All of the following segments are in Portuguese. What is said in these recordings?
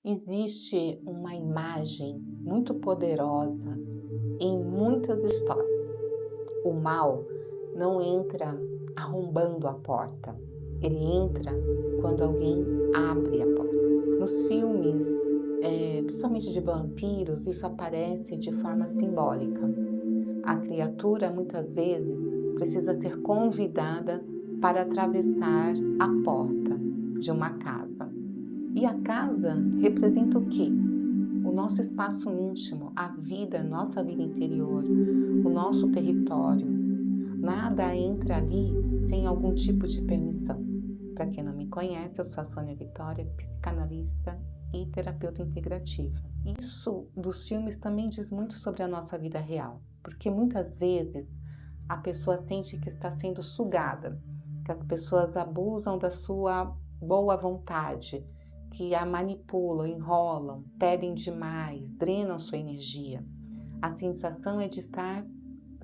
Existe uma imagem muito poderosa em muitas histórias. O mal não entra arrombando a porta, ele entra quando alguém abre a porta. Nos filmes, principalmente de vampiros, isso aparece de forma simbólica. A criatura muitas vezes precisa ser convidada para atravessar a porta de uma casa. E a casa representa o quê? O nosso espaço íntimo, a vida, nossa vida interior, o nosso território. Nada entra ali sem algum tipo de permissão. Para quem não me conhece, eu sou a Sônia Vitória, psicanalista e terapeuta integrativa. Isso dos filmes também diz muito sobre a nossa vida real, porque muitas vezes a pessoa sente que está sendo sugada, que as pessoas abusam da sua boa vontade, que a manipulam, enrolam, pedem demais, drenam sua energia. A sensação é de estar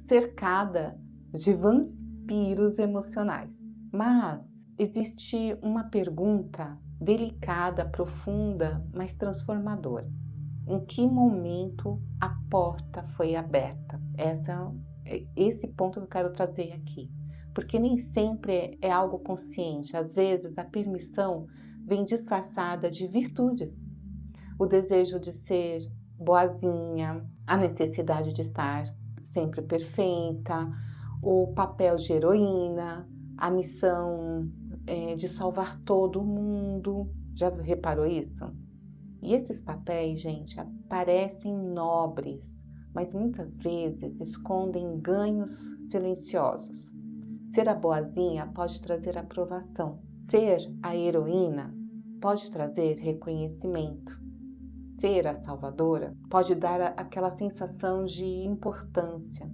cercada de vampiros emocionais. Mas existe uma pergunta delicada, profunda, mas transformadora. Em que momento a porta foi aberta? Esse ponto que eu quero trazer aqui. Porque nem sempre é algo consciente. Às vezes a permissão vem disfarçada de virtudes. O desejo de ser boazinha, a necessidade de estar sempre perfeita, o papel de heroína, a missão de salvar todo mundo. Já reparou isso? E esses papéis, gente, parecem nobres, mas muitas vezes escondem ganhos silenciosos. Ser a boazinha pode trazer aprovação. Ser a heroína pode trazer reconhecimento. Ser a salvadora pode dar aquela sensação de importância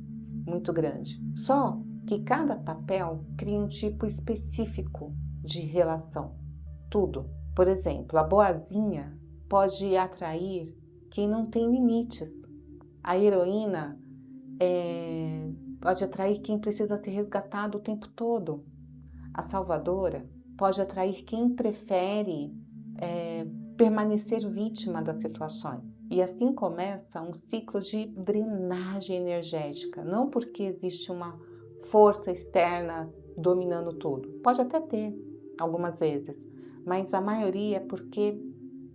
muito grande. Só que cada papel cria um tipo específico de relação. Tudo. Por exemplo, a boazinha pode atrair quem não tem limites. A heroína pode atrair quem precisa ser resgatado o tempo todo. A salvadora pode atrair quem prefere permanecer vítima das situações. E assim começa um ciclo de drenagem energética. Não porque existe uma força externa dominando tudo. Pode até ter, algumas vezes. Mas a maioria é porque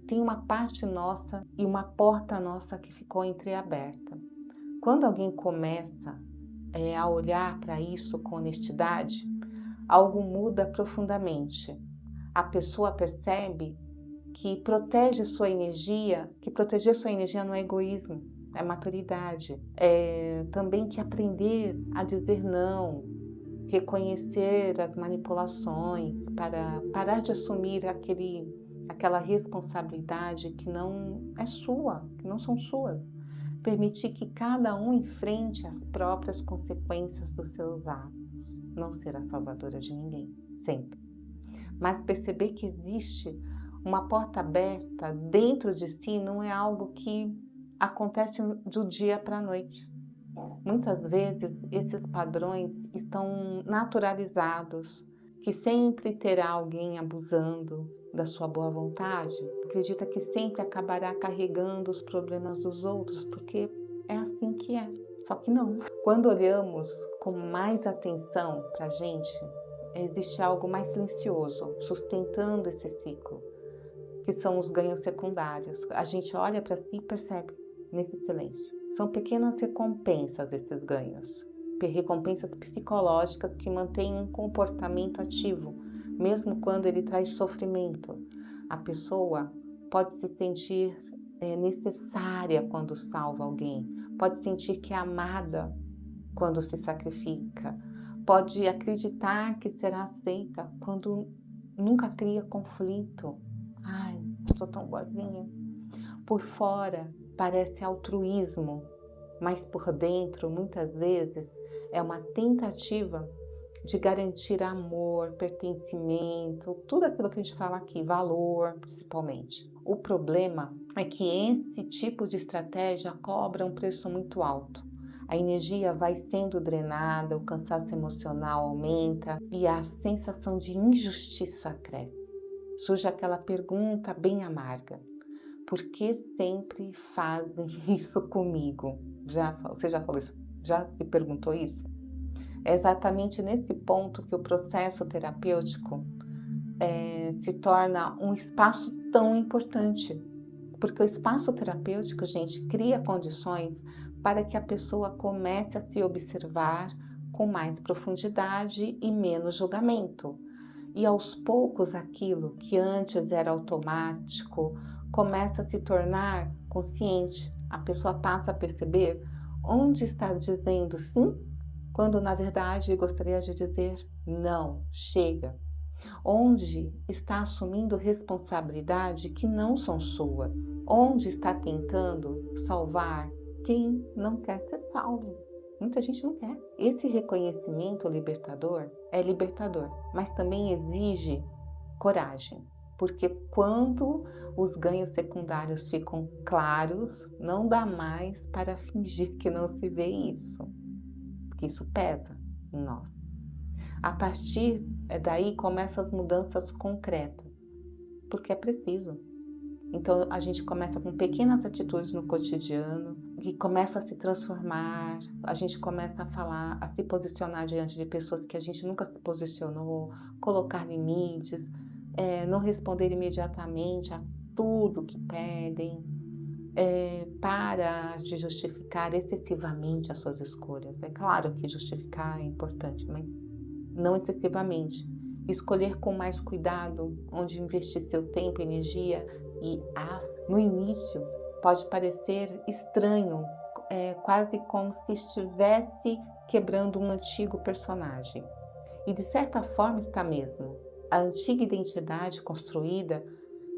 tem uma parte nossa e uma porta nossa que ficou entreaberta. Quando alguém começa a olhar para isso com honestidade, algo muda profundamente. A pessoa percebe que protege sua energia, que proteger sua energia não é egoísmo, é maturidade. É também que aprender a dizer não, reconhecer as manipulações, para parar de assumir aquela responsabilidade que não é sua, que não são suas. Permitir que cada um enfrente as próprias consequências dos seus atos. Não ser a salvadora de ninguém, sempre. Mas perceber que existe uma porta aberta dentro de si não é algo que acontece do dia para a noite. Muitas vezes esses padrões estão naturalizados, que sempre terá alguém abusando da sua boa vontade, acredita que sempre acabará carregando os problemas dos outros, porque é assim que é. Só que não. Quando olhamos com mais atenção para a gente, existe algo mais silencioso, sustentando esse ciclo, que são os ganhos secundários. A gente olha para si e percebe nesse silêncio. São pequenas recompensas esses ganhos, recompensas psicológicas que mantêm um comportamento ativo, mesmo quando ele traz sofrimento. A pessoa pode se sentir necessária quando salva alguém, pode sentir que é amada quando se sacrifica, pode acreditar que será aceita quando nunca cria conflito. Ai, sou tão boazinha. Por fora parece altruísmo, mas por dentro, muitas vezes, é uma tentativa de garantir amor, pertencimento, tudo aquilo que a gente fala aqui, valor, principalmente. O problema é que esse tipo de estratégia cobra um preço muito alto. A energia vai sendo drenada, o cansaço emocional aumenta e a sensação de injustiça cresce. Surge aquela pergunta bem amarga: Por que sempre fazem isso comigo? Você já falou isso? Já se perguntou isso? É exatamente nesse ponto que o processo terapêutico se torna um espaço tão importante. Porque o espaço terapêutico, gente, cria condições para que a pessoa comece a se observar com mais profundidade e menos julgamento. E aos poucos aquilo que antes era automático começa a se tornar consciente. A pessoa passa a perceber onde está dizendo sim, quando na verdade gostaria de dizer não, chega. Onde está assumindo responsabilidade que não são suas. Onde está tentando salvar quem não quer ser salvo. Muita gente não quer. Esse reconhecimento libertador é libertador, mas também exige coragem. Porque quando os ganhos secundários ficam claros, não dá mais para fingir que não se vê isso. Porque isso pesa em nós. A partir daí começam as mudanças concretas, porque é preciso. Então a gente começa com pequenas atitudes no cotidiano, que começa a se transformar, a gente começa a falar, a se posicionar diante de pessoas que a gente nunca se posicionou, colocar limites, não responder imediatamente a tudo que pedem, para de justificar excessivamente as suas escolhas. É claro que justificar é importante, mas não excessivamente. Escolher com mais cuidado onde investir seu tempo, energia e no início pode parecer estranho, quase como se estivesse quebrando um antigo personagem. E de certa forma está mesmo. A antiga identidade construída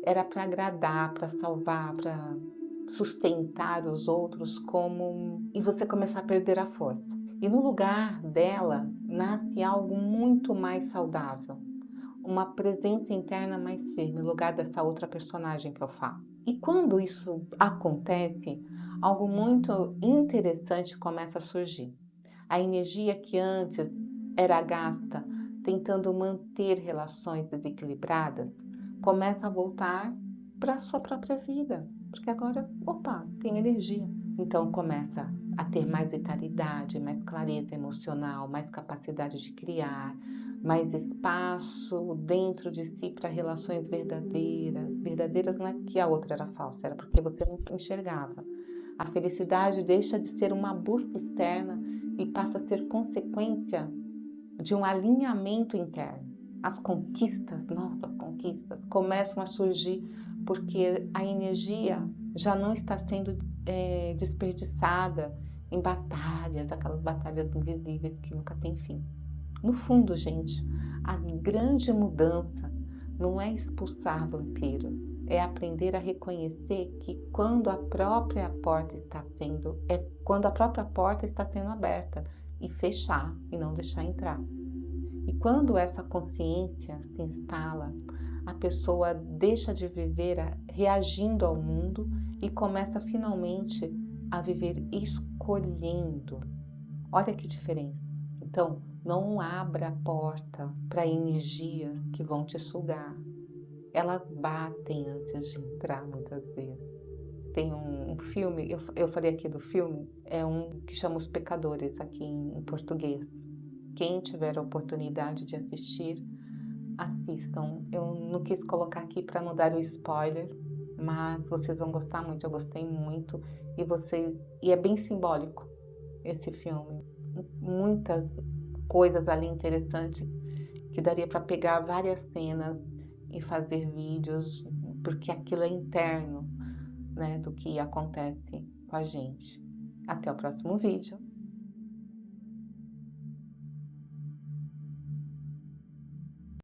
era para agradar, para salvar, para sustentar os outros e você começar a perder a força. E no lugar dela nasce algo muito mais saudável, uma presença interna mais firme, no lugar dessa outra personagem que eu falo. E quando isso acontece, algo muito interessante começa a surgir. A energia que antes era gasta tentando manter relações desequilibradas começa a voltar para a sua própria vida, porque agora, opa, tem energia. Então começa a ter mais vitalidade, mais clareza emocional, mais capacidade de criar, mais espaço dentro de si para relações verdadeiras. Verdadeiras não é que a outra era falsa, era porque você não enxergava. A felicidade deixa de ser uma busca externa e passa a ser consequência de um alinhamento interno. As conquistas, nossas conquistas, começam a surgir porque a energia já não está sendo desperdiçada em batalhas, aquelas batalhas invisíveis que nunca têm fim. No fundo, gente, a grande mudança não é expulsar vampiros, é aprender a reconhecer que quando a própria porta está sendo aberta e fechar e não deixar entrar. E quando essa consciência se instala, a pessoa deixa de viver reagindo ao mundo e começa finalmente a viver escolhendo. Olha que diferença. Então, não abra a porta para energias que vão te sugar. Elas batem antes de entrar muitas vezes. Tem um filme, eu falei aqui do filme, é um que chama Os Pecadores, aqui em português. Quem tiver a oportunidade de assistir, assistam. Eu não quis colocar aqui para não dar o spoiler, mas vocês vão gostar muito, eu gostei muito. E é bem simbólico esse filme. Muitas coisas ali interessantes que daria para pegar várias cenas e fazer vídeos, porque aquilo é interno, né, do que acontece com a gente. Até o próximo vídeo.